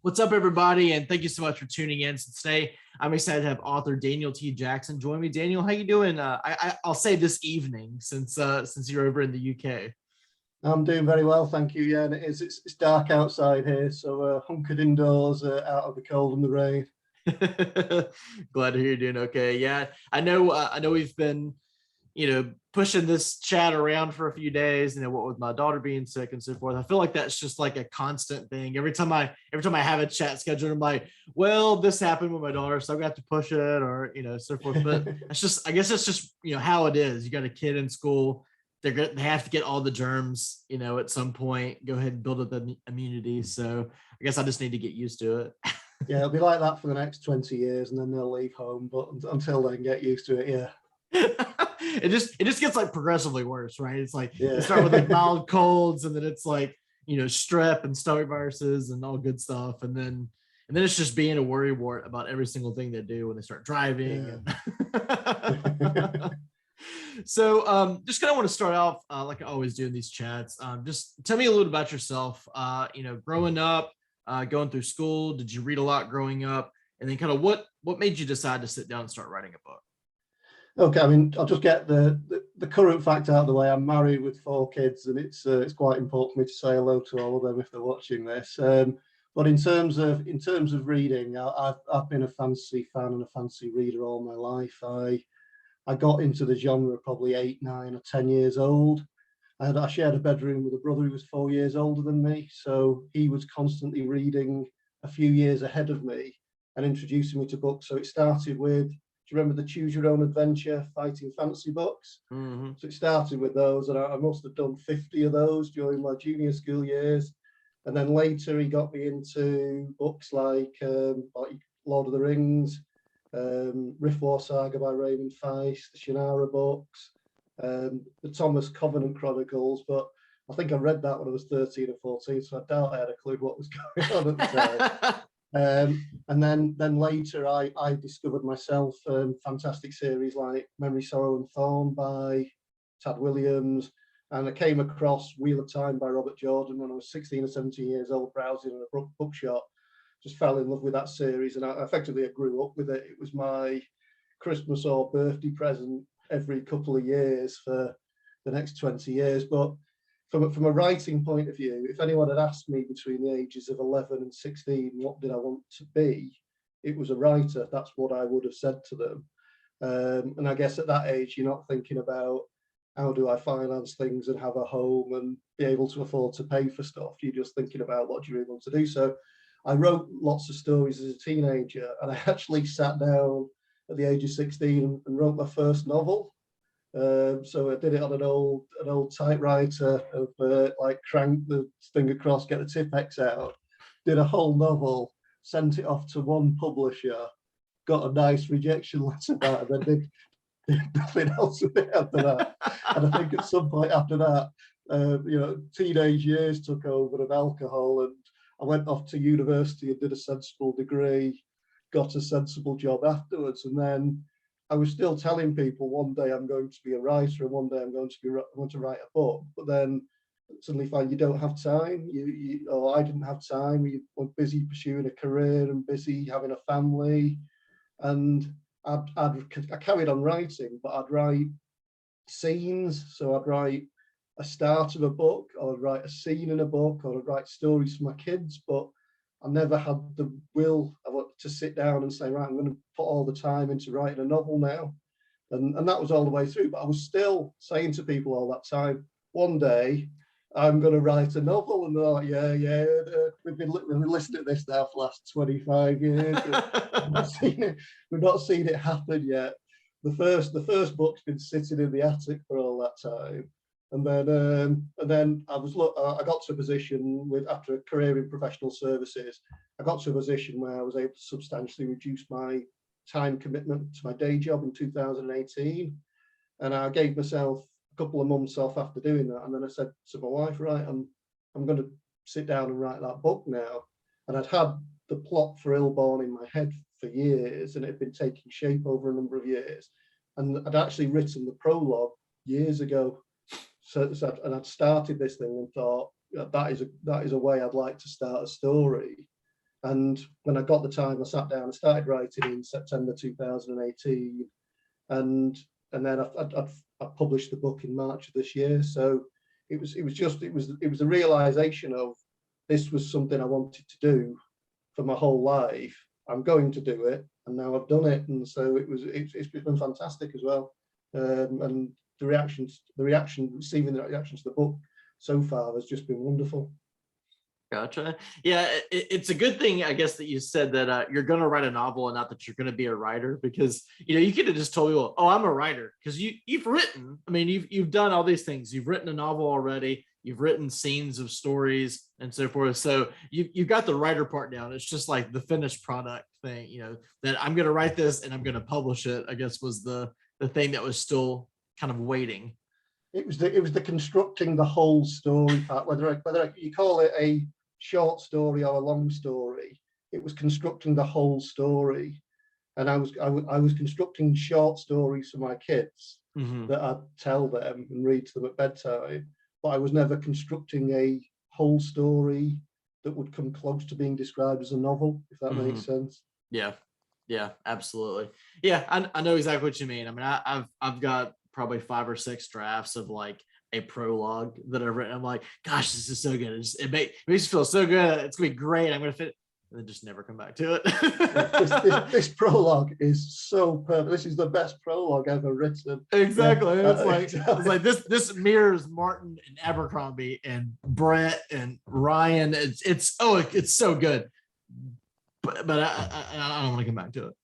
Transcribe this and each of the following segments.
What's up, everybody? And thank you so much for tuning in. So today, I'm excited to have author Daniel T. Jackson join me. Daniel, how you doing? I'll say this evening since you're over in the UK. I'm doing very well, thank you. Yeah, and it's dark outside here, so hunkered indoors, out of the cold and the rain. Glad to hear you're doing okay. Yeah, I know we've been pushing this chat around for a few days, what with my daughter being sick and so forth. I feel like that's just like a constant thing. Every time I have a chat scheduled, I'm like, well, this happened with my daughter, so I'm gonna have to push it, or so forth. But I guess it's just how it is. You got a kid in school, they have to get all the germs, at some point, go ahead and build up the immunity. So I guess I just need to get used to it. Yeah, it'll be like that for the next 20 years, and then they'll leave home. But until then, get used to it. Yeah. it just gets like progressively worse, right? It's like you start with like mild colds, and then it's like strep and stomach viruses and all good stuff, and then it's just being a worrywart about every single thing they do when they start driving. Yeah. So just kind of want to start off like I always do in these chats. Just tell me a little about yourself. Growing up, going through school, did you read a lot growing up, and then kind of what made you decide to sit down and start writing a book? Okay, I mean, I'll just get the current fact out of the way. I'm married with 4 kids, and it's quite important for me to say hello to all of them if they're watching this. But in terms of reading, I've been a fantasy fan and a fantasy reader all my life. I got into the genre probably 8, 9, or 10 years old. I shared a bedroom with a brother who was 4 years older than me, so he was constantly reading a few years ahead of me and introducing me to books. So it started with, do you remember the Choose Your Own Adventure fighting fantasy books? Mm-hmm. So it started with those, and I must have done 50 of those during my junior school years. And then later he got me into books like Lord of the Rings, Illborn Saga by Raymond Feist, the Shannara books, the Thomas Covenant Chronicles. But I think I read that when I was 13 or 14, so I doubt I had a clue what was going on at the time. And then later I discovered myself fantastic series like Memory, Sorrow and Thorn by Tad Williams, and I came across Wheel of Time by Robert Jordan when I was 16 or 17 years old, browsing in a bookshop. Just fell in love with that series, and I grew up with it. It was my Christmas or birthday present every couple of years for the next 20 years. But from a writing point of view, if anyone had asked me between the ages of 11 and 16, what did I want to be? It was a writer. That's what I would have said to them. And I guess at that age, you're not thinking about how do I finance things and have a home and be able to afford to pay for stuff. You're just thinking about what do you really want to do. So I wrote lots of stories as a teenager, and I actually sat down at the age of 16 and wrote my first novel. So I did it on an old typewriter of like crank the thing across, get the Tipex out, did a whole novel, sent it off to one publisher, got a nice rejection letter back, and then did nothing else with it after that. And I think at some point after that, teenage years took over of alcohol, and I went off to university and did a sensible degree, got a sensible job afterwards, and then I was still telling people one day I'm going to be a writer and one day I'm going to write a book, but then suddenly find you don't have time. I didn't have time. You were busy pursuing a career and busy having a family, and I carried on writing, but I'd write scenes. So I'd write a start of a book, or I'd write a scene in a book, or I'd write stories for my kids, but I never had the will to sit down and say, right, I'm going to put all the time into writing a novel now. And that was all the way through. But I was still saying to people all that time, one day I'm going to write a novel. And they're like, yeah, we've been listening to this now for the last 25 years. We've not seen it happen yet. The first book's been sitting in the attic for all that time. And then I got to a position after a career in professional services, I got to a position where I was able to substantially reduce my time commitment to my day job in 2018. And I gave myself a couple of months off after doing that. And then I said to my wife, right, I'm going to sit down and write that book now. And I'd had the plot for Illborn in my head for years, and it had been taking shape over a number of years. And I'd actually written the prologue years ago. And I'd started this thing and thought, that is a way I'd like to start a story. And when I got the time, I sat down and started writing in September 2018, and then I published the book in March of this year. So it was a realization of this was something I wanted to do for my whole life. I'm going to do it, and now I've done it. And so it's been fantastic as well. And receiving the reaction to the book so far has just been wonderful. Gotcha. Yeah, it's a good thing, I guess, that you said that you're going to write a novel and not that you're going to be a writer, because you could have just told me, well, oh, I'm a writer, because you've written. I mean, you've done all these things. You've written a novel already. You've written scenes of stories and so forth. So you've got the writer part down. It's just like the finished product thing. That I'm going to write this and I'm going to publish it, I guess, was the thing that was still kind of waiting. It was the constructing the whole story part, whether you call it a short story or a long story. It was constructing the whole story, and I was constructing short stories for my kids that I'd tell them and read to them at bedtime. But I was never constructing a whole story that would come close to being described as a novel, if that makes sense. Yeah, absolutely. Yeah, I know exactly what you mean. I mean, I've got probably 5 or 6 drafts of like a prologue that I've written. I'm like, gosh, this is so good. It makes me feel so good. It's gonna be great. I'm gonna fit, and then just never come back to it. this prologue is so perfect. This is the best prologue ever written. Exactly. Yeah. It's like this mirrors Martin and Abercrombie and Brett and Ryan. It's so good. But I don't want to come back to it.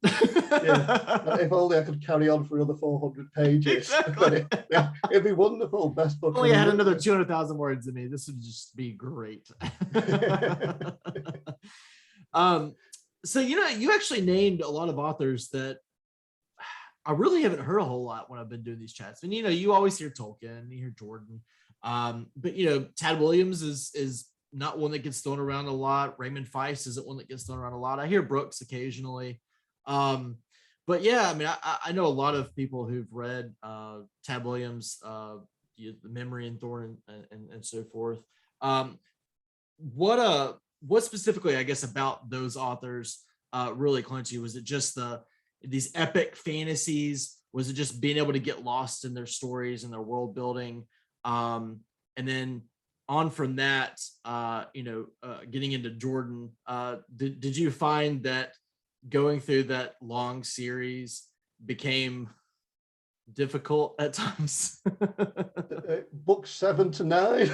Yeah, if only I could carry on for another 400 pages. Exactly. It'd be wonderful. Best book. Only I had another 200,000 words in me. This would just be great. So you actually named a lot of authors that I really haven't heard a whole lot when I've been doing these chats. And you always hear Tolkien, you hear Jordan, but Tad Williams is not one that gets thrown around a lot. Raymond Feist isn't one that gets thrown around a lot. I hear Brooks occasionally. But yeah, I mean, I know a lot of people who've read Tad Williams, The Memory and Thorn and so forth. What specifically, I guess, about those authors really clung you? Was it just these epic fantasies? Was it just being able to get lost in their stories and their world building? And then on from that, getting into Jordan, did you find that going through that long series became difficult at times? Books 7 to 9.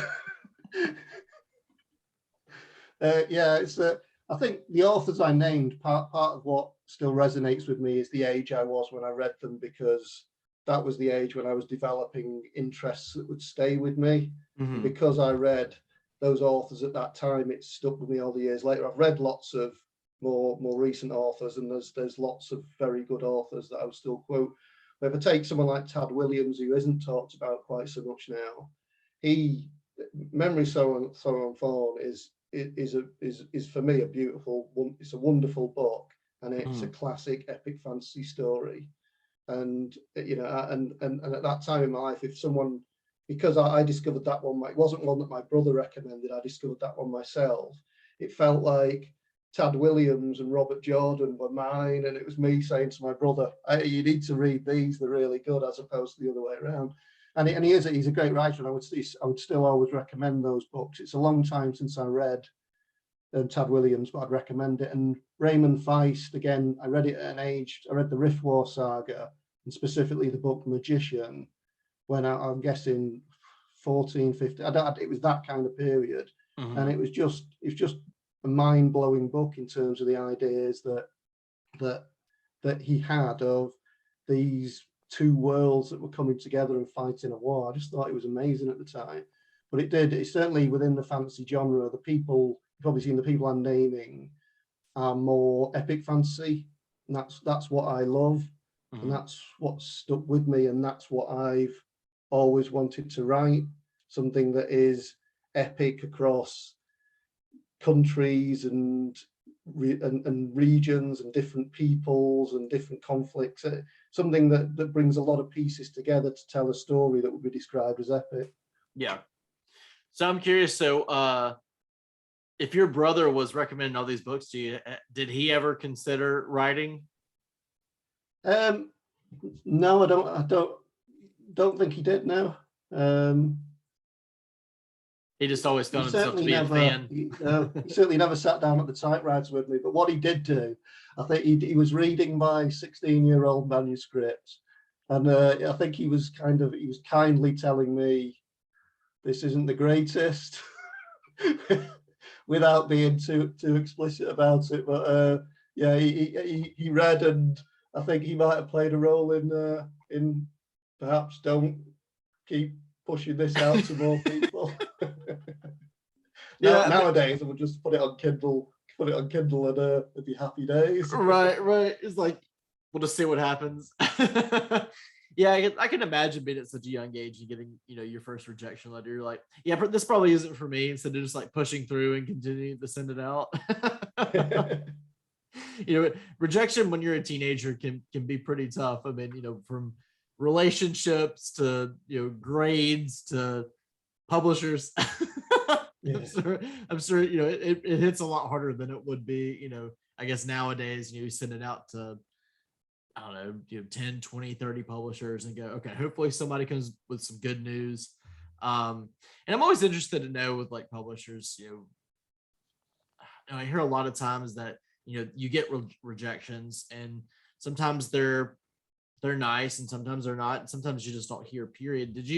Yeah, it's I think the authors I named, part of what still resonates with me is the age I was when I read them, because that was the age when I was developing interests that would stay with me. And because I read those authors at that time, it stuck with me all the years later. I've read lots of more recent authors, and there's lots of very good authors that I would still quote. But if I take someone like Tad Williams, who isn't talked about quite so much now, Memory So on Thorn is for me a beautiful one. It's a wonderful book, and it's a classic epic fantasy story. And and at that time in my life, if someone, because I discovered that one, it wasn't one that my brother recommended, I discovered that one myself. It felt like Tad Williams and Robert Jordan were mine, and it was me saying to my brother, you need to read these, they're really good, as opposed to the other way around. And he's a great writer, and I would still always recommend those books. It's a long time since I read Tad Williams, but I'd recommend it. And Raymond Feist, again, I read it at an age, I read the Illborn Saga, and specifically the book Magician, when I'm guessing 14, 15, it was that kind of period. And it was just a mind-blowing book in terms of the ideas that he had of these two worlds that were coming together and fighting a war. I just thought it was amazing at the time. But it's certainly within the fantasy genre, the people, you've probably seen the people I'm naming, are more epic fantasy. And that's what I love. And that's what stuck with me. And that's what I've always wanted to write, something that is epic across countries and regions and different peoples and different conflicts, something that brings a lot of pieces together to tell a story that would be described as epic. Yeah. So I'm curious, so if your brother was recommending all these books to you, did he ever consider writing? No, I don't think he did. No. He just always He found himself to certainly be a never, fan. he certainly never sat down at the typewriter with me. But what he did do, I think he was reading my 16-year-old manuscript, and I think he was kindly telling me this isn't the greatest, without being too explicit about it. But yeah, he read, and I think he might have played a role in perhaps don't keep pushing this out to more people. Yeah, Nowadays, I would just put it on Kindle, and it'd be happy days. right. It's like, we'll just see what happens. Yeah, I can imagine being at such a young age and getting, your first rejection letter. You're like, yeah, this probably isn't for me. Instead of just like pushing through and continuing to send it out. Rejection when you're a teenager can be pretty tough. I mean, from relationships to grades to publishers. Yeah. I'm sure it hits a lot harder than it would be, I guess nowadays. You send it out to, I don't know, 10, 20, 30 publishers and go, okay, hopefully somebody comes with some good news. And I'm always interested to know with like publishers, I hear a lot of times that you get rejections, and sometimes they're nice and sometimes they're not. Sometimes you just don't hear, period. Did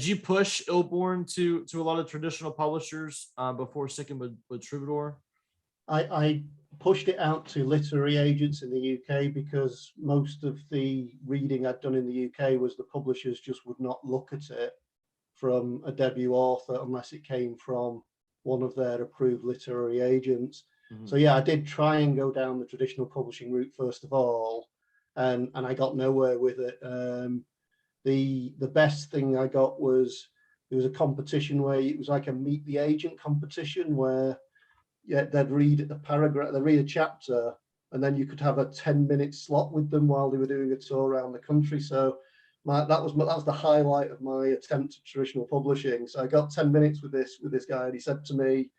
you push Illborn to a lot of traditional publishers before sticking with Troubadour? I pushed it out to literary agents in the UK because most of the reading I'd done in the UK was the publishers just would not look at it from a debut author unless it came from one of their approved literary agents. Mm-hmm. So yeah, I did try and go down the traditional publishing route first of all, and I got nowhere with it. The best thing I got was, there was a competition where it was like a meet the agent competition where they'd read a paragraph, they'd read a chapter, and then you could have a 10-minute slot with them while they were doing a tour around the country. So that was the highlight of my attempt at traditional publishing. So I got 10 minutes with this guy, and he said to me,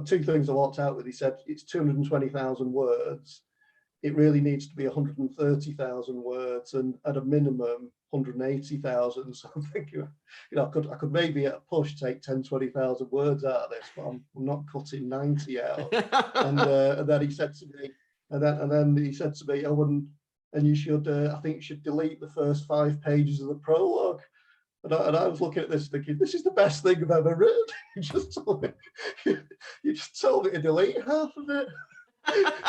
two things I walked out with. He said, it's 220,000 words. It really needs to be 130,000 words, and at a minimum 180,000. So I'm thinking, I could maybe at a push take 10, 20,000 words out of this, but I'm not cutting 90 out. And then he said to me, oh, and you should, I think you should delete the first 5 pages of the prologue. And I was looking at this thinking, this is the best thing I've ever read. You just told me to delete half of it.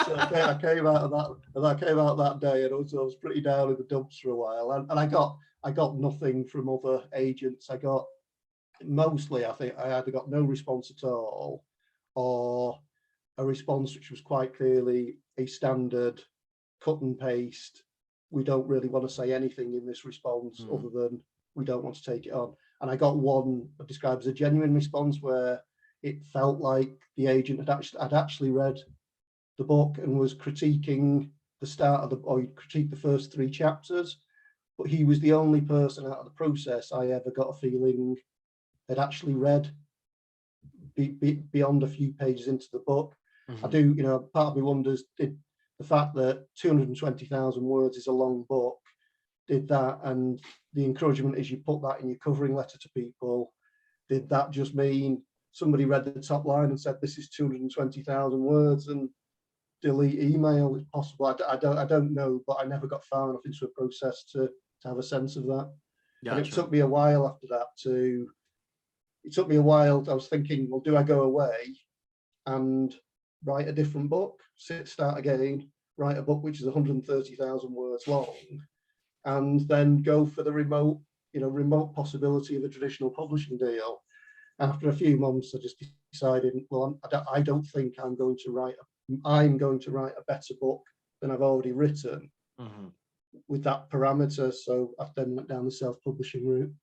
So I came out of that day, and I was pretty down in the dumps for a while. And I got nothing from other agents. I got mostly, I think I either got no response at all, or a response which was quite clearly a standard cut and paste. We don't really want to say anything in this response other than we don't want to take it on. And I got one I describe as a genuine response where it felt like the agent had actually read the book and was critiquing the start of or critiqued the first 3 chapters, but he was the only person out of the process I ever got a feeling had actually read beyond a few pages into the book. Mm-hmm. I do, part of me wonders, did the fact that 220,000 words is a long book, did that, and the encouragement is you put that in your covering letter to people, did that just mean somebody read the top line and said, this is 220,000 words, and delete email is possible? I don't know, but I never got far enough into a process to have a sense of that. Gotcha. And it took me a while after that I was thinking, well, do I go away and write a different book, start again, write a book which is 130,000 words long, and then go for the remote possibility of a traditional publishing deal? After a few months, I just decided, well, I don't think I'm going to write a better book than I've already written with that parameter. So I then went down the self-publishing route.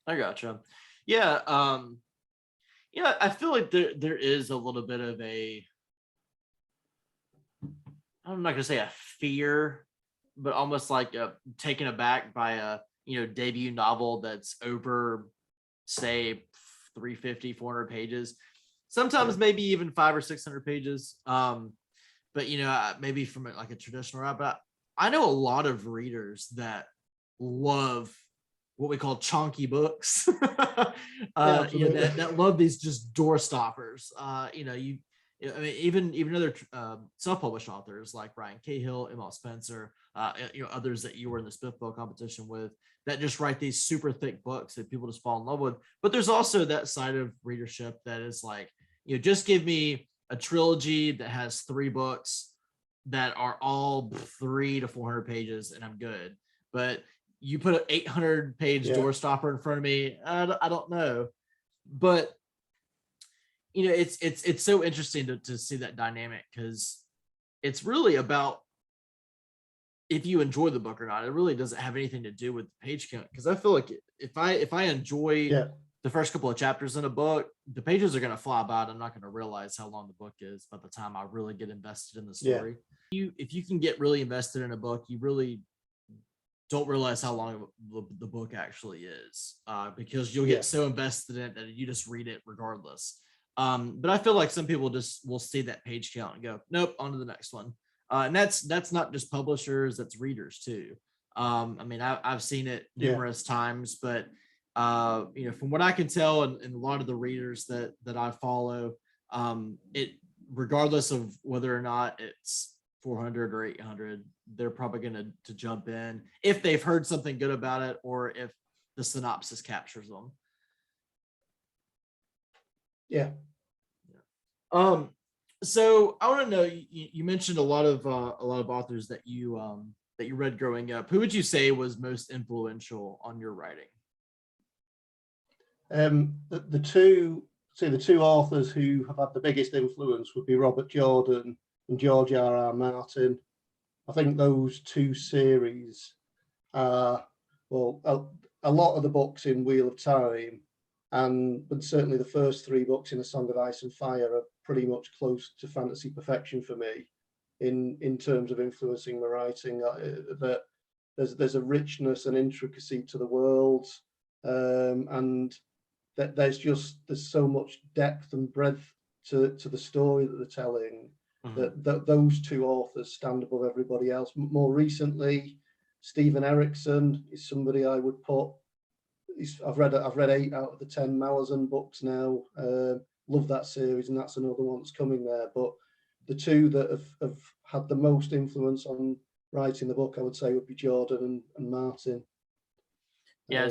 I gotcha. Yeah. I feel like there is a little bit of I'm not gonna say a fear, but almost like taken aback by a debut novel that's over, say, 350, 400 pages. sometimes maybe even 500 or 600 pages. But maybe from like a traditional route. But I know a lot of readers that love what we call chonky books. That love these just door stoppers. Even other self-published authors like Ryan Cahill, Emma Spencer, others that you were in the SPFBO competition with, that just write these super thick books that people just fall in love with. But there's also that side of readership that is like, just give me a trilogy that has 3 books that are all 300 to 400 pages and I'm good. But you put an 800-page door stopper in front of me, I don't know. But it's so interesting to see that dynamic, because it's really about if you enjoy the book or not. It really doesn't have anything to do with the page count, because I feel like if I enjoy the first couple of chapters in a book, the pages are going to fly by and I'm not going to realize how long the book is by the time I really get invested in the story. If you can get really invested in a book, you really don't realize how long the book actually is, because you'll get so invested in it that you just read it regardless. But I feel like some people just will see that page count and go, nope, on to the next one. And that's not just publishers, that's readers too. I've seen it numerous times, but from what I can tell, and a lot of the readers that I follow, it, regardless of whether or not it's 400 or 800, they're probably going to jump in if they've heard something good about it, or if the synopsis captures them. So I want to know, you mentioned a lot of authors that you read growing up. Who would you say was most influential on your writing? The two authors who have had the biggest influence would be Robert Jordan and George R.R. Martin. I think those 2 series are, well, a lot of the books in Wheel of Time, but certainly the first 3 books in A Song of Ice and Fire are pretty much close to fantasy perfection for me in terms of influencing my writing. That there's a richness and intricacy to the worlds, and that there's so much depth and breadth to the story that they're telling. That those 2 authors stand above everybody else. More recently, Stephen Erickson is somebody I would put. I've read 8 out of the 10 Malazan books now. Love that series, and that's another one that's coming there. But the 2 that have had the most influence on writing the book, I would say, would be Jordan and Martin. I'm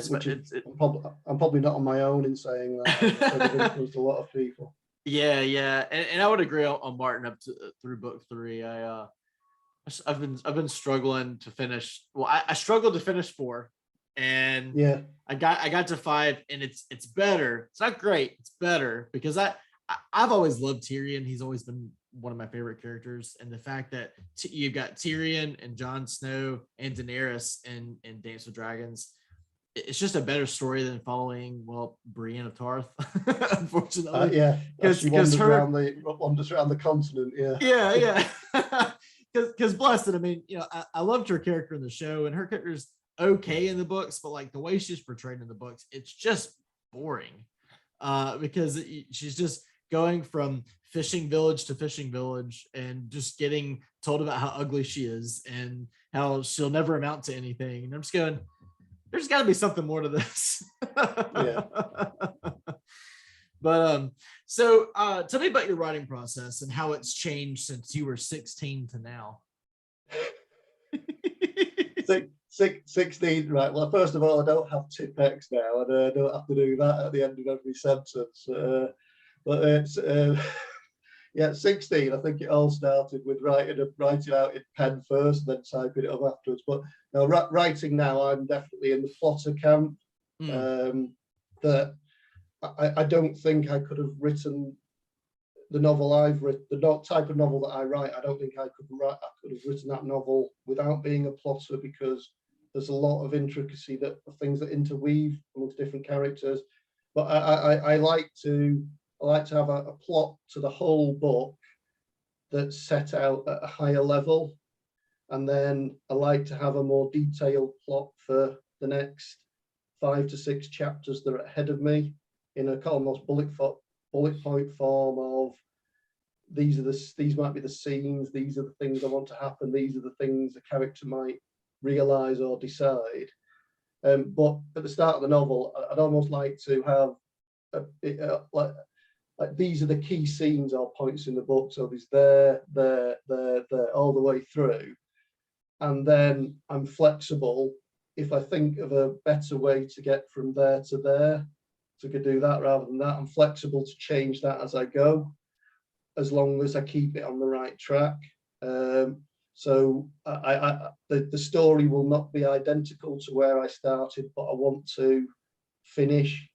probably not on my own in saying that. I've influenced a lot of people. And I would agree on Martin up through book 3. I've been struggling to finish. Well, I struggled to finish 4, and I got to 5, and it's better. It's not great. It's better because I've always loved Tyrion. He's always been one of my favorite characters, and the fact that you've got Tyrion and Jon Snow and Daenerys and Dance with Dragons. It's just a better story than following, Brienne of Tarth, unfortunately. Because she wanders around the continent. Because blessed it, I loved her character in the show, and her character's okay in the books, but like the way she's portrayed in the books, it's just boring. Because she's just going from fishing village to fishing village and just getting told about how ugly she is and how she'll never amount to anything. And I'm just going, there's got to be something more to this. But so tell me about your writing process and how it's changed since you were 16 to now. 16, right? Well, first of all, I don't have Tipex now, and I don't have to do that at the end of every sentence. But it's 16. I think it all started with writing out in pen first, then typing it up afterwards. But now, writing now, I'm definitely in the plotter camp. That I don't think I could have written the novel I've written, the type of novel that I write. I don't think I could have written that novel without being a plotter, because there's a lot of intricacy of things that interweave amongst different characters. But I like to have a plot to the whole book that's set out at a higher level, and then I like to have a more detailed plot for the next 5 to 6 chapters that are ahead of me in a almost bullet bullet point form of these might be the scenes, these are the things I want to happen, these are the things the character might realize or decide. But at the start of the novel, I'd almost like to have like these are the key scenes or points in the book. So there's there, all the way through. And then I'm flexible. If I think of a better way to get from there to there, so I could do that rather than that. I'm flexible to change that as I go, as long as I keep it on the right track. So the story will not be identical to where I started, but I want to finish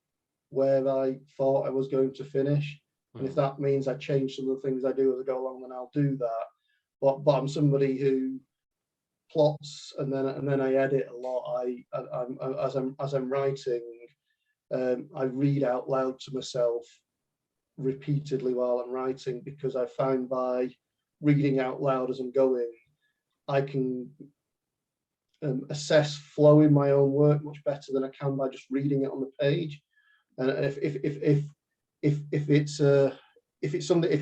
where I thought I was going to finish. And if that means I change some of the things I do as I go along, then I'll do that. But I'm somebody who plots and then I edit a lot. As I'm writing, I read out loud to myself repeatedly while I'm writing, because I find by reading out loud as I'm going, I can assess flow in my own work much better than I can by just reading it on the page. And if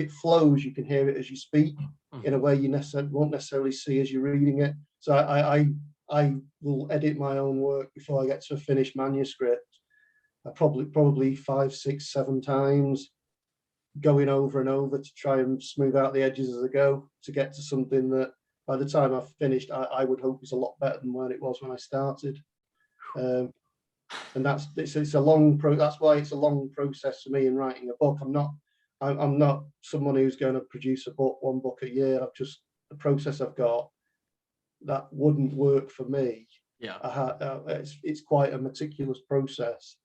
it flows, you can hear it as you speak in a way you won't necessarily see as you're reading it. So I will edit my own work before I get to a finished manuscript. Probably 5, 6, 7 times, going over and over to try and smooth out the edges as I go, to get to something that by the time I've finished, I would hope is a lot better than when it was when I started. And it's a long that's why it's a long process for me in writing a book. I'm not someone who's going to produce one book a year. The process I've got, that wouldn't work for me. Yeah. It's quite a meticulous process.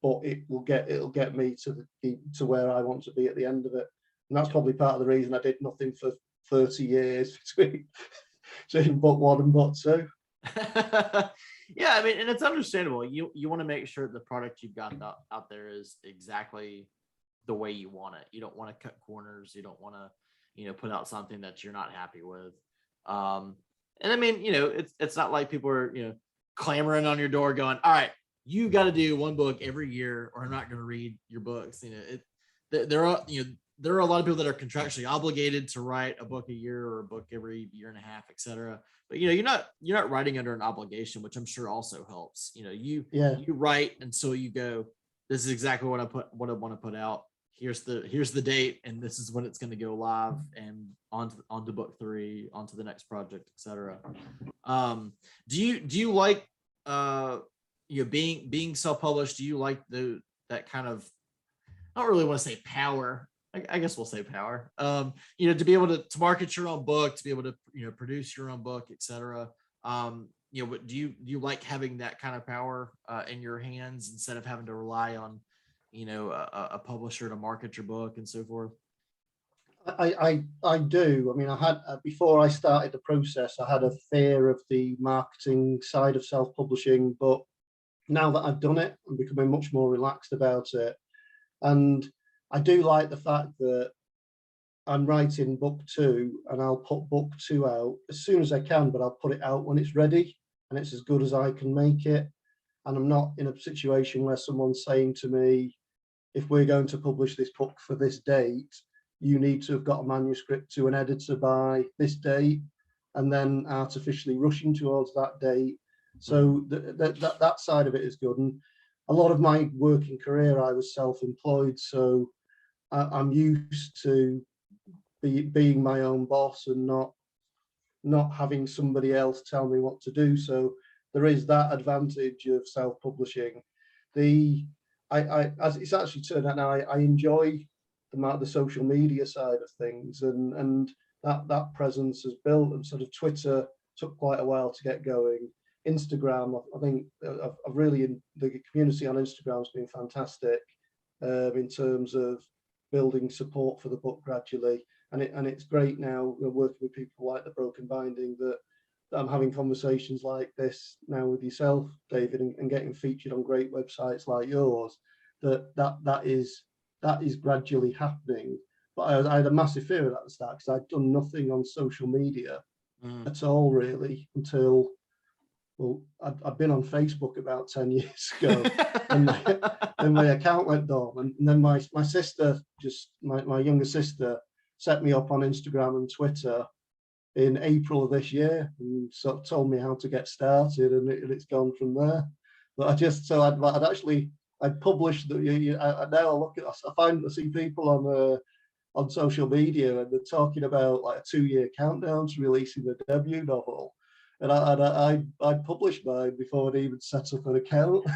But it'll get me to where I want to be at the end of it. And that's probably part of the reason I did nothing for 30 years between book 1 and book 2. Yeah, I mean, and it's understandable. You want to make sure the product you've got out there is exactly the way you want it. You don't want to cut corners. You don't want to, put out something that you're not happy with. And I mean, it's not like people are, clamoring on your door going, all right, you got to do one book every year or I'm not going to read your books. There are a lot of people that are contractually obligated to write a book a year or a book every year and a half, etc. But you're not writing under an obligation, which I'm sure also helps. You write until you go, this is exactly what I want to put out. Here's the date, and this is when it's going to go live and onto book 3, onto the next project, etc. Do you like being self-published? Do you like that kind of, I don't really want to say power, I guess we'll say power, to be able to market your own book, to be able to produce your own book, etc. But do you like having that kind of power in your hands instead of having to rely on a publisher to market your book and so forth? I do. I mean, I had before I started the process, I had a fear of the marketing side of self-publishing, but now that I've done it, I'm becoming much more relaxed about it. And I do like the fact that I'm writing book 2 and I'll put book 2 out as soon as I can, but I'll put it out when it's ready and it's as good as I can make it. And I'm not in a situation where someone's saying to me, if we're going to publish this book for this date, you need to have got a manuscript to an editor by this date, and then artificially rushing towards that date. So that side of it is good. And a lot of my working career, I was self-employed, so I'm used to being my own boss and not having somebody else tell me what to do. So there is that advantage of self-publishing. As it's actually turned out now, I enjoy the social media side of things, and that presence has built. And sort of Twitter took quite a while to get going. Instagram, I think I've really, the community on Instagram has been fantastic in terms of building support for the book gradually, and it's great now working with people like the Broken Binding that I'm having conversations like this now with yourself, David, and getting featured on great websites like yours. That is gradually happening. But I had a massive fear at the start because I'd done nothing on social media at all really until Well, I'd been on Facebook about 10 years ago, and my account went dormant. And then my sister, my younger sister, set me up on Instagram and Twitter in April of this year, and sort of told me how to get started, and it's gone from there. But I'd published now I look at, I see people on social media, and they're talking about like a 2-year countdown to releasing the debut novel. And I published mine before I'd even set up an account.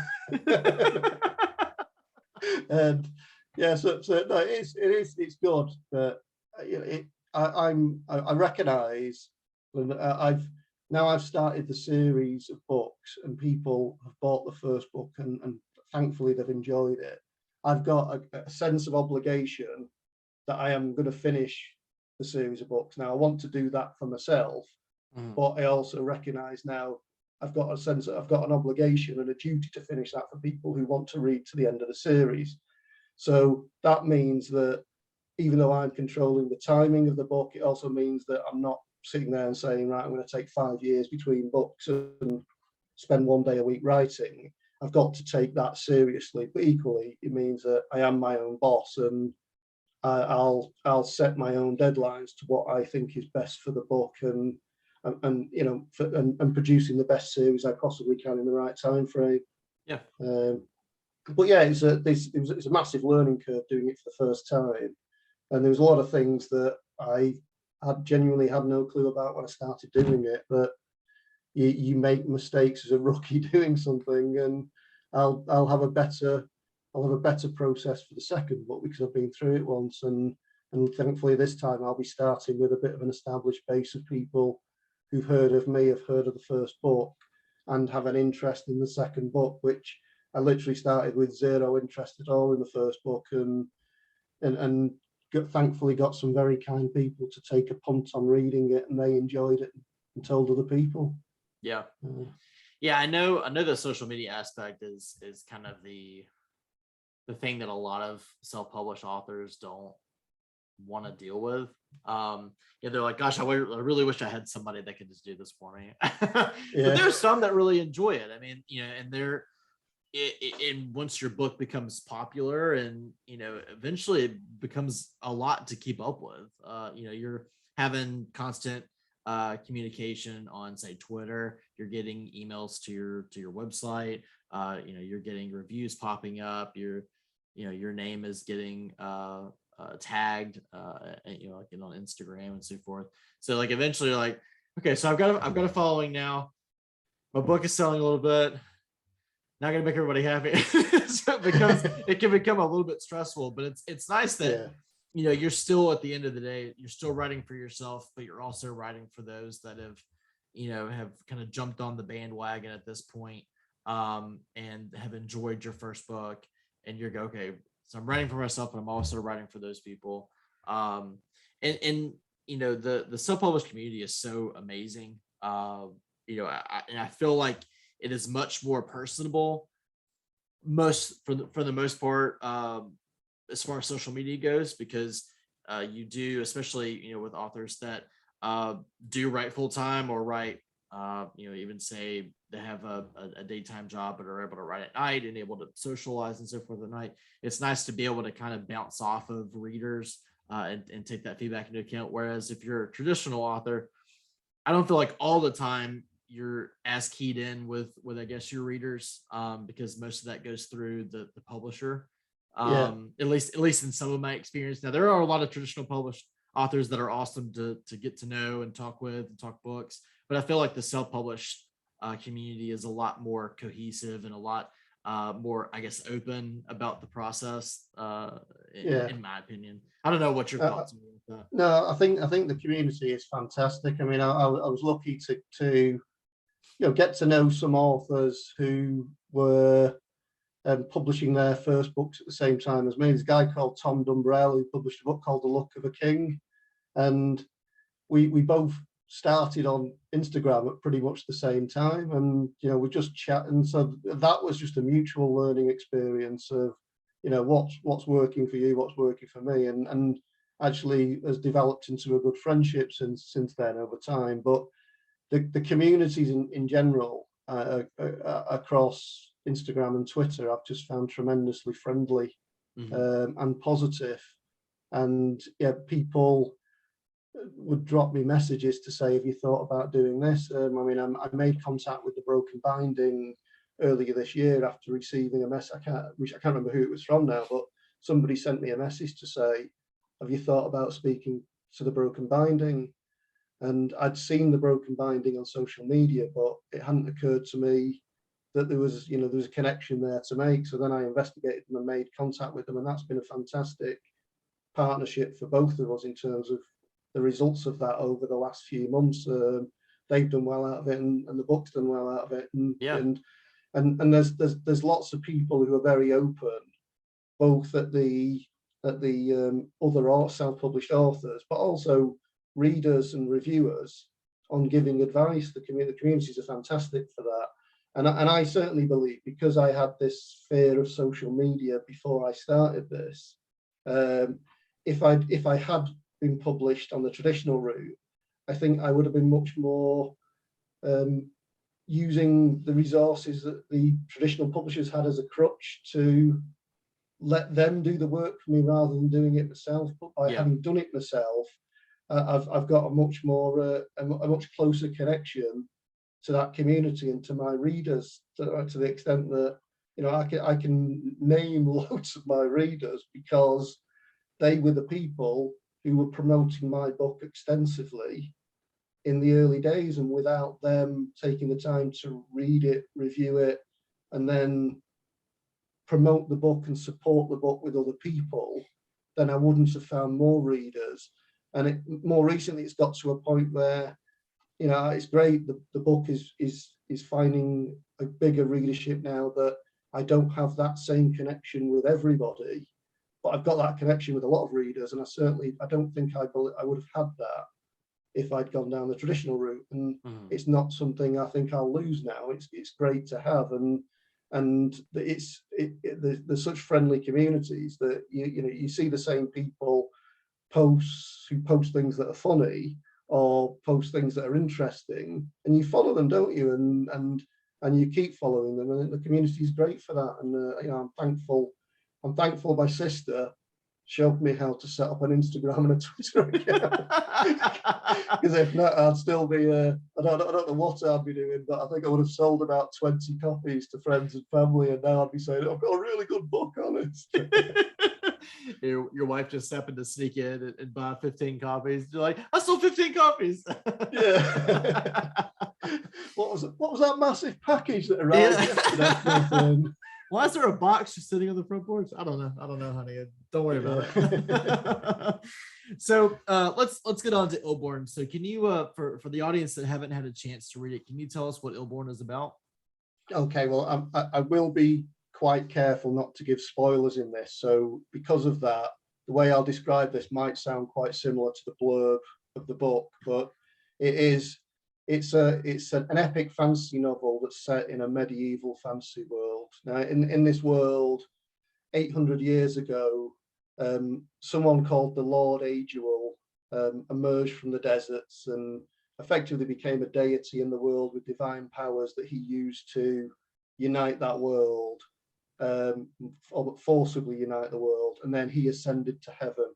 And yeah, so no, it's good, but I recognise, and I've started the series of books, and people have bought the first book, and thankfully they've enjoyed it. I've got a sense of obligation that I am going to finish the series of books. Now I want to do that for myself, but I also recognise now I've got an obligation and a duty to finish that for people who want to read to the end of the series. So that means that even though I'm controlling the timing of the book, it also means that I'm not sitting there and saying, right, I'm going to take 5 years between books and spend 1 day a week writing. I've got to take that seriously, but equally it means that I am my own boss, and I'll set my own deadlines to what I think is best for the book, and producing the best series I possibly can in the right time frame. Yeah. But yeah, it was a massive learning curve doing it for the first time, and there was a lot of things that I genuinely had no clue about when I started doing it. But you make mistakes as a rookie doing something, and I'll have a better process for the second book because I've been through it once, and thankfully this time I'll be starting with a bit of an established base of people who've heard of me, have heard of the first book, and have an interest in the second book, which I literally started with 0 interest at all in the first book, and thankfully got some very kind people to take a punt on reading it, and they enjoyed it and told other people. Yeah. Yeah, I know the social media aspect is kind of the thing that a lot of self-published authors don't want to deal with. They're like, gosh, I really wish I had somebody that could just do this for me. But there's some that really enjoy it. I mean, and and once your book becomes popular, and eventually it becomes a lot to keep up with. You're having constant communication on, say, Twitter. You're getting emails to your website. You're getting reviews popping up. Your name is getting tagged, like on Instagram and so forth. So like eventually you're like, okay, so I've got a following now. My book is selling a little bit. Not gonna make everybody happy. So it can become a little bit stressful, but it's nice that you're still, at the end of the day, you're still writing for yourself, but you're also writing for those that have kind of jumped on the bandwagon at this point, and have enjoyed your first book, and you're okay. So I'm writing for myself, but I'm also writing for those people. And the self-published community is so amazing. And I feel like it is much more personable, for the most part, as far as social media goes, because you do, especially with authors that do write full time, or write even say they have a daytime job but are able to write at night and able to socialize and so forth at night. It's nice to be able to kind of bounce off of readers and take that feedback into account. Whereas if you're a traditional author, I don't feel like all the time you're as keyed in with I guess your readers, because most of that goes through the publisher. At least in some of my experience. Now there are a lot of traditional published authors that are awesome to get to know and talk with and talk books, but I feel like the self-published community is a lot more cohesive and a lot more, I guess, open about the process, in my opinion. I don't know what your thoughts are with that. No, I think the community is fantastic. I mean, I was lucky to get to know some authors who were publishing their first books at the same time as me. There's a guy called Tom Dumbrell who published a book called The Luck of a King, and we both started on Instagram at pretty much the same time, and we just chatting. So that was just a mutual learning experience of what's working for you, what's working for me, and actually has developed into a good friendship since then over time. But the communities in general, across Instagram and Twitter, I've just found tremendously friendly and positive. And yeah, people would drop me messages to say, have you thought about doing this? I mean, I made contact with the Broken Binding earlier this year after receiving a message. I can't remember who it was from now, but somebody sent me a message to say, have you thought about speaking to the Broken Binding? And I'd seen the Broken Binding on social media, but it hadn't occurred to me that there was a connection there to make. So then I investigated them and made contact with them, and that's been a fantastic partnership for both of us in terms of the results of that over the last few months. They've done well out of it, and the book's done well out of it. And there's lots of people who are very open, both at the other self-published authors, but also readers and reviewers on giving advice. The communities are fantastic for that. And I certainly believe, because I had this fear of social media before I started this, if I had been published on the traditional route, I think I would have been much more using the resources that the traditional publishers had as a crutch to let them do the work for me rather than doing it myself. But by having done it myself, I've got a much closer connection to that community and to my readers, to the extent that I can name loads of my readers because they were the people who were promoting my book extensively in the early days, and without them taking the time to read it, review it, and then promote the book and support the book with other people, then I wouldn't have found more readers. And more recently, it's got to a point where, it's great. The book is finding a bigger readership now, that I don't have that same connection with everybody, but I've got that connection with a lot of readers. And I don't think I would have had that if I'd gone down the traditional route. And it's not something I think I'll lose now. It's great to have. And there's such friendly communities that you see the same people who post things that are funny or post things that are interesting, and you follow them, don't you? And you keep following them, and the community is great for that. And I'm thankful my sister showed me how to set up an Instagram and a Twitter account. Because if not, I'd still be I don't know what I'd be doing, but I think I would have sold about 20 copies to friends and family, and now I'd be saying, I've got a really good book on it. Your wife just happened to sneak in and buy 15 copies. You're like, I sold 15 copies. Yeah. What was that massive package that arrived yesterday? Why is there a box just sitting on the front porch? I don't know, honey. Don't worry about it. So let's get on to Illborn. So can you, for the audience that haven't had a chance to read it, can you tell us what Illborn is about? Okay, well, I will be quite careful not to give spoilers in this. So because of that, the way I'll describe this might sound quite similar to the blurb of the book, but it's an epic fantasy novel that's set in a medieval fantasy world. Now, in this world, 800 years ago, someone called the Lord Aedual emerged from the deserts and effectively became a deity in the world with divine powers that he used to unite that world, or forcibly unite the world, and then he ascended to heaven.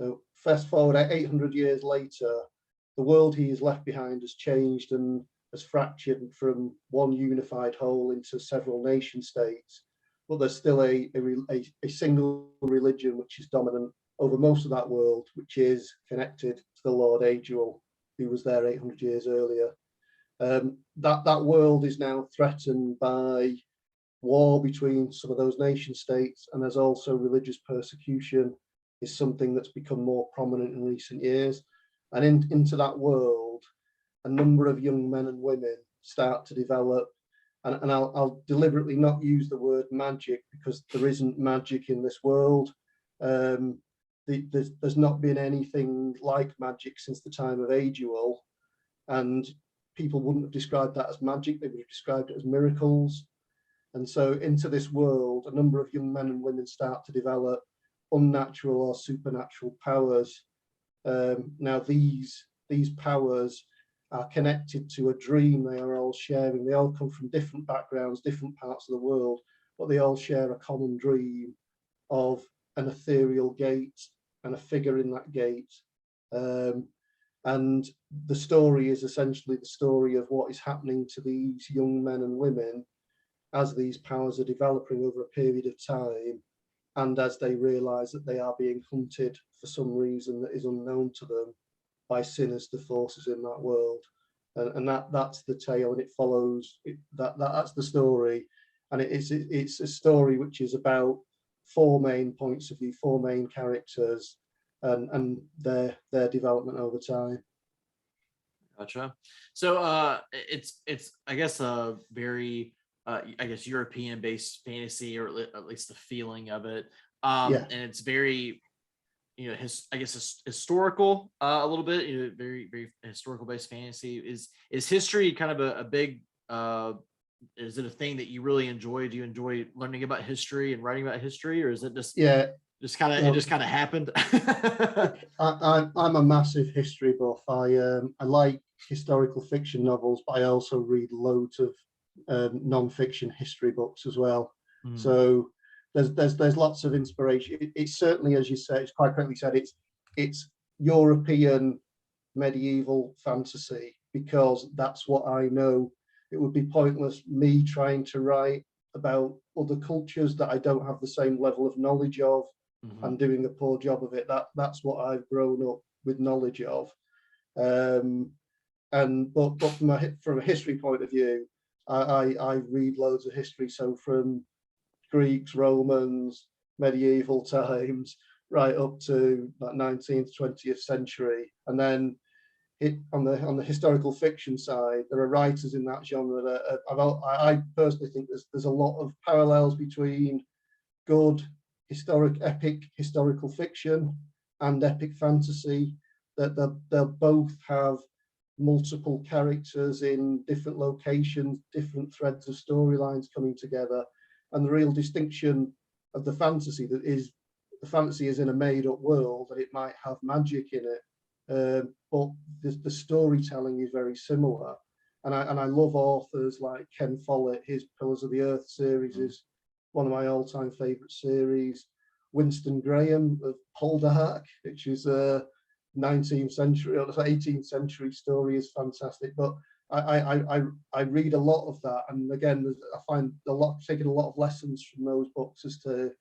So fast forward 800 years later, the world he has left behind has changed and has fractured from one unified whole into several nation states, but there's still a single religion which is dominant over most of that world, which is connected to the Lord Aedual, who was there 800 years earlier. That world is now threatened by war between some of those nation states, and there's also religious persecution is something that's become more prominent in recent years. And into that world, a number of young men and women start to develop, and I'll deliberately not use the word magic because there isn't magic in this world. There's not been anything like magic since the time of Aedual, and people wouldn't have described that as magic, they would have described it as miracles. And so into this world, a number of young men and women start to develop unnatural or supernatural powers. Now these powers are connected to a dream they are all sharing. They all come from different backgrounds, different parts of the world, but they all share a common dream of an ethereal gate and a figure in that gate. And the story is essentially the story of what is happening to these young men and women as these powers are developing over a period of time, and as they realize that they are being hunted for some reason that is unknown to them by sinister forces in that world. And that's the tale, and it follows that's the story. And it's a story which is about four main points of view, four main characters, and their development over time. Gotcha. So it's I guess a very I guess European based fantasy, or at least the feeling of it. Yeah. And it's very, you know, I guess historical a little bit, you know, very historical based fantasy. Is history kind of a big is it a thing that you really enjoy? Do you enjoy learning about history and writing about history, or is it just kind of, it just kind of happened? I'm a massive history buff. I like historical fiction novels, but I also read loads of non-fiction history books as well. So there's lots of inspiration. It's certainly, as you say, it's quite correctly said, it's European medieval fantasy, because that's what I know. It would be pointless me trying to write about other cultures that I don't have the same level of knowledge of, and doing a poor job of it. That's what I've grown up with knowledge of. But from a history point of view, I read loads of history. So from Greeks, Romans, medieval times, right up to like 19th, 20th century. And then on the historical fiction side, there are writers in that genre that I personally think there's a lot of parallels between good epic historical fiction and epic fantasy, that they'll both have multiple characters in different locations, different threads of storylines coming together. And the real distinction of the fantasy is in a made-up world, and it might have magic in it, but the storytelling is very similar. And I love authors like Ken Follett. His Pillars of the Earth series is one of my all-time favorite series. Winston Graham of Poldark, which is a 19th century or 18th century story, is fantastic. But I read a lot of that, and again, I find taking a lot of lessons from those books as to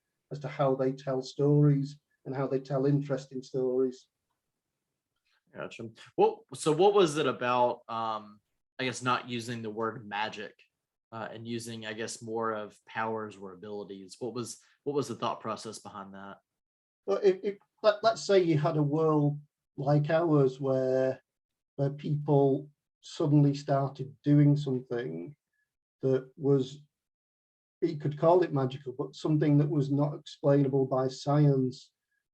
how they tell stories and how they tell interesting stories. Gotcha. So what was it about, I guess, not using the word magic and using, I guess, more of powers or abilities? What was the thought process behind that? Well, let's say you had a world like ours where people suddenly started doing something that was, you could call it magical, but something that was not explainable by science.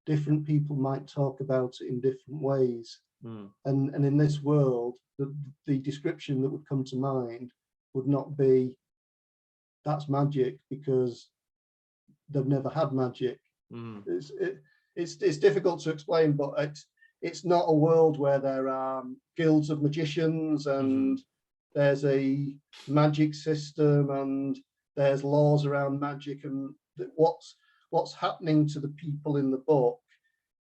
Different people might talk about it in different ways. And in this world, the description that would come to mind would not be, that's magic, because they've never had magic. It's difficult to explain, but it's not a world where there are guilds of magicians and there's a magic system and there's laws around magic, and what's happening to the people in the book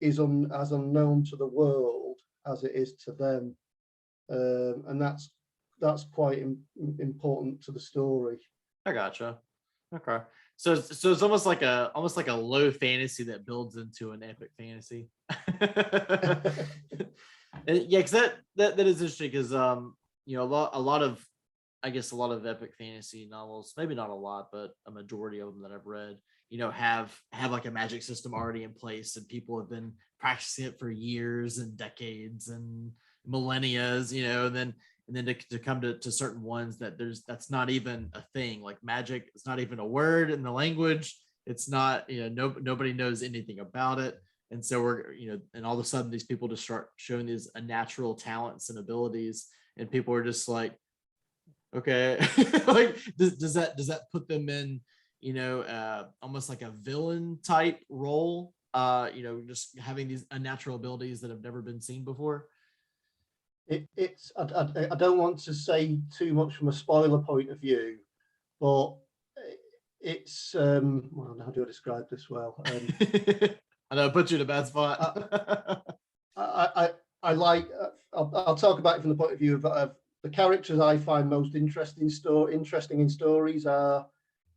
is as unknown to the world as it is to them, and that's quite important to the story. I gotcha. Okay, so it's almost like a low fantasy that builds into an epic fantasy. Yeah, because that is interesting, because you know, a lot of, I guess, a lot of epic fantasy novels, maybe not a lot, but a majority of them that I've read, you know, have like a magic system already in place, and people have been practicing it for years and decades and millennia, you know, and then to come to certain ones that's not even a thing. Like magic, it's not even a word in the language. It's not, you know, nobody knows anything about it. And so we're, you know, and all of a sudden these people just start showing these unnatural talents and abilities, and people are just like, okay, like does that put them in, you know, almost like a villain type role, you know, just having these unnatural abilities that have never been seen before? I don't want to say too much from a spoiler point of view, but it's well, how do I describe this well? I know, I put you in a bad spot. I like. I'll talk about it from the point of view of the characters I find most interesting in stories are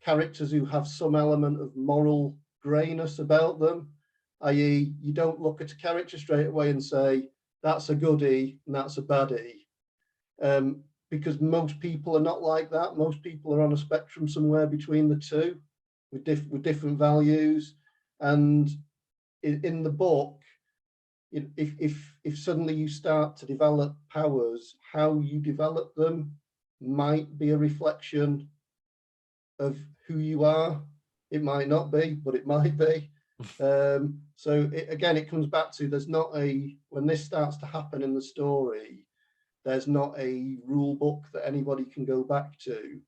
characters who have some element of moral greyness about them, i.e., you don't look at a character straight away and say that's a goodie and that's a baddie, because most people are not like that. Most people are on a spectrum somewhere between the two, with different values. And in the book, if suddenly you start to develop powers, how you develop them might be a reflection of who you are. It might not be, but it might be. So again, it comes back to when this starts to happen in the story, there's not a rule book that anybody can go back to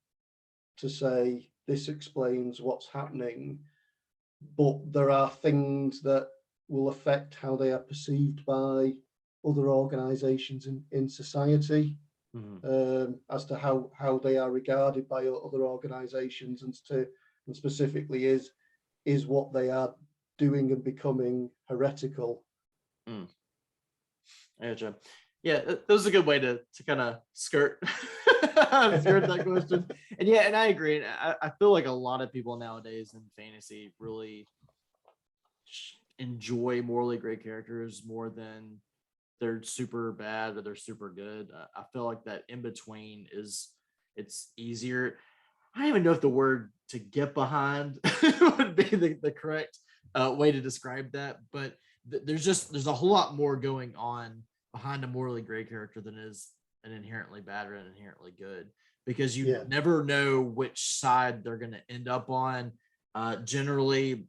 say this explains what's happening, but there are things that will affect how they are perceived by other organizations in society, as to how they are regarded by other organizations, and specifically is what they are doing and becoming heretical. Gotcha. Yeah, that was a good way to kind of skirt that question. And yeah, and I agree. I feel like a lot of people nowadays in fantasy really enjoy morally great characters more than they're super bad or they're super good. I feel like that in between it's easier. I don't even know if the word to get behind would be the correct way to describe that, but there's a whole lot more going on behind a morally great character than is an inherently bad or an inherently good, because you never know which side they're going to end up on. Generally,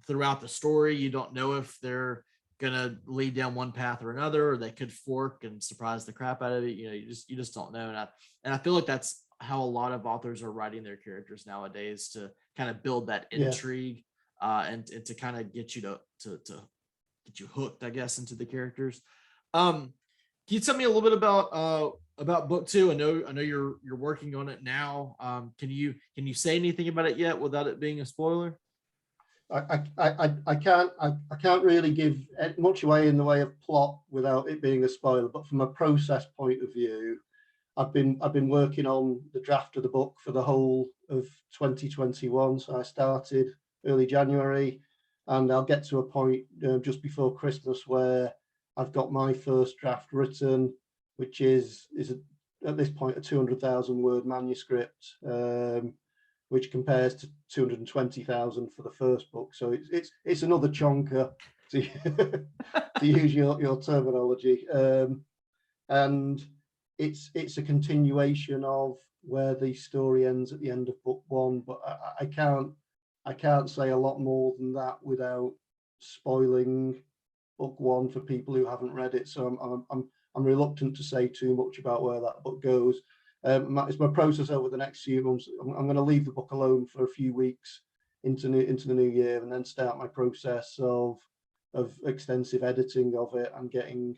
throughout the story, you don't know if they're going to lead down one path or another, or they could fork and surprise the crap out of it. You just don't know. And I feel like that's how a lot of authors are writing their characters nowadays, to kind of build that intrigue, and to kind of get you to get you hooked, I guess, into the characters. Can you tell me a little bit about book 2? I know you're working on it now. Can you say anything about it yet without it being a spoiler? I can't really give much away in the way of plot without it being a spoiler, but from a process point of view, I've been working on the draft of the book for the whole of 2021. So I started early January, and I'll get to a point just before Christmas where I've got my first draft written, which is at this point a 200,000 word manuscript, which compares to 220,000 for the first book. So it's another chonker, to use your terminology, and it's a continuation of where the story ends at the end of book 1. But I can't say a lot more than that without spoiling book 1 for people who haven't read it. So I'm reluctant to say too much about where that book goes. It's my process over the next few months. I'm going to leave the book alone for a few weeks into the new year, and then start my process of extensive editing of it, and getting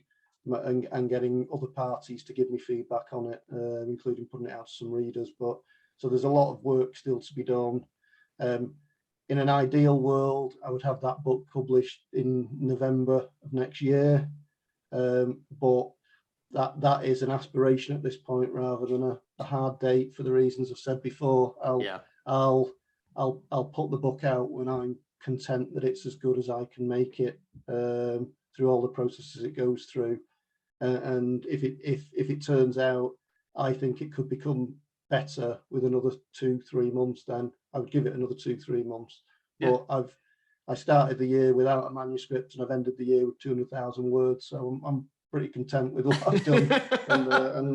other parties to give me feedback on it, including putting it out to some readers. But so there's a lot of work still to be done. In an ideal world, I would have that book published in November of next year, but that is an aspiration at this point rather than a hard date, for the reasons I've said before. I'll put the book out when I'm content that it's as good as I can make it, through all the processes it goes through. And if it turns out I think it could become better with another 2-3 months, then I would give it another 2-3 months. But I started the year without a manuscript, and I've ended the year with 200,000 words, so I'm pretty content with what I've done, and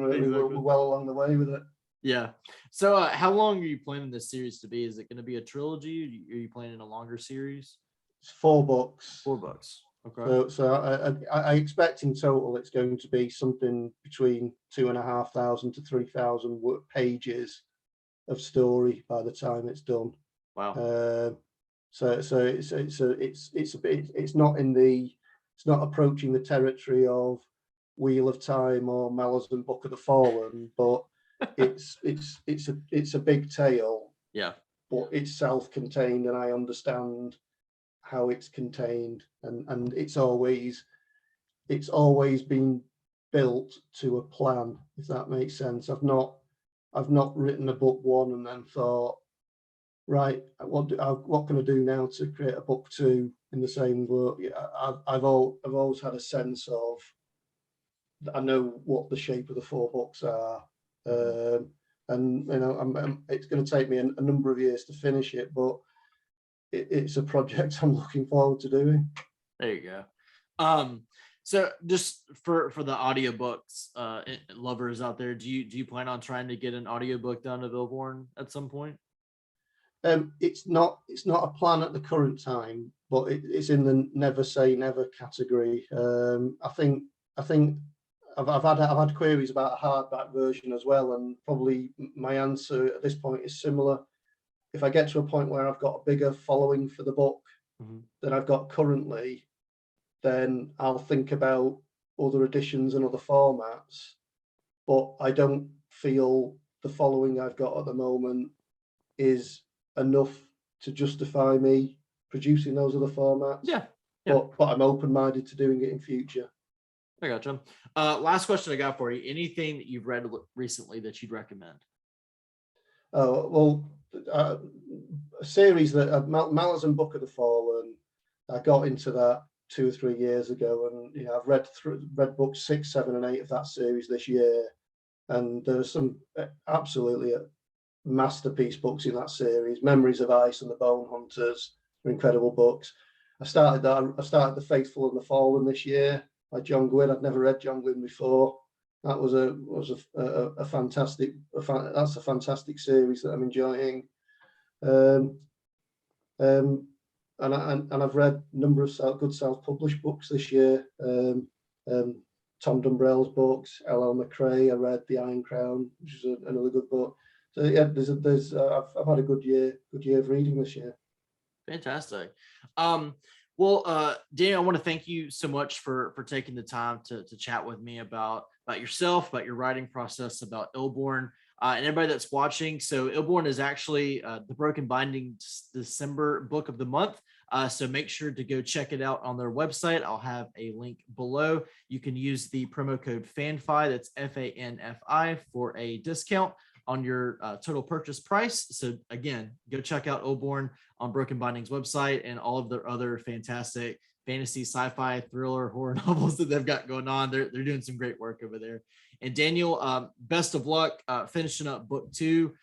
we're well along the way with it. Yeah. So how long are you planning this series to be? Is it going to be a trilogy? Are you planning a longer series? It's 4 books. 4 books. Okay. So I expect in total it's going to be something between 2,500 to 3,000 pages of story by the time it's done. Wow. So it's not approaching the territory of Wheel of Time or Malazan Book of the Fallen, but it's a big tale. Yeah. But it's self-contained, and I understand how it's contained, and it's always been built to a plan, if that makes sense. I've not written a book one and then thought, right, what can I do now to create a book two in the same book? I've always had a sense of, I know what the shape of the 4 books are, and you know, it's going to take me a number of years to finish it, but it's a project I'm looking forward to doing. There you go. So just for the audiobooks lovers out there, do you plan on trying to get an audiobook done of Illborn at some point? It's not a plan at the current time, but it's in the never say never category. I think I've had queries about a hardback version as well, and probably my answer at this point is similar. If I get to a point where I've got a bigger following for the book than I've got currently, then I'll think about other editions and other formats. But I don't feel the following I've got at the moment is enough to justify me producing those other formats. Yeah. But I'm open-minded to doing it in future. I gotcha. Last question I got for you. Anything that you've read recently that you'd recommend? Oh, well, a series that Malazan Book of the Fallen, I got into that 2 or 3 years ago, and you know, I've read books 6, 7, and 8 of that series this year, and there's some absolutely masterpiece books in that series. Memories of Ice and the Bone Hunters are incredible books. I started The Faithful and the Fallen this year by John Gwynne. I'd never read John Gwynne before. That was a fantastic. That's a fantastic series that I'm enjoying. And I've read a number of good self-published books this year. Tom Dumbrell's books, L.L. McRae. I read The Iron Crown, which is another good book. So yeah, I've had a good year of reading this year. Fantastic. Well, Daniel, I want to thank you so much for taking the time to chat with me about yourself, about your writing process, about Illborn, and everybody that's watching. So Illborn is actually the Broken Binding December book of the month. So make sure to go check it out on their website. I'll have a link below. You can use the promo code FANFI, that's FANFI, for a discount on your total purchase price. So again, go check out Illborn on Broken Binding's website and all of their other fantastic fantasy, sci-fi, thriller, horror novels that they've got going on. They're doing some great work over there. And Daniel, best of luck finishing up book 2.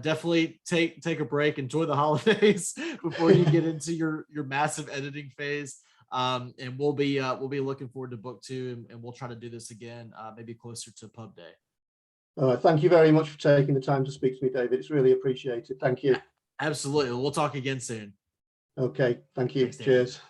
Definitely take a break, enjoy the holidays before you get into your massive editing phase. And we'll be looking forward to book 2, and we'll try to do this again, maybe closer to pub day. Thank you very much for taking the time to speak to me, David. It's really appreciated. Thank you. Absolutely. We'll talk again soon. Okay. Thank you. Thanks, Cheers.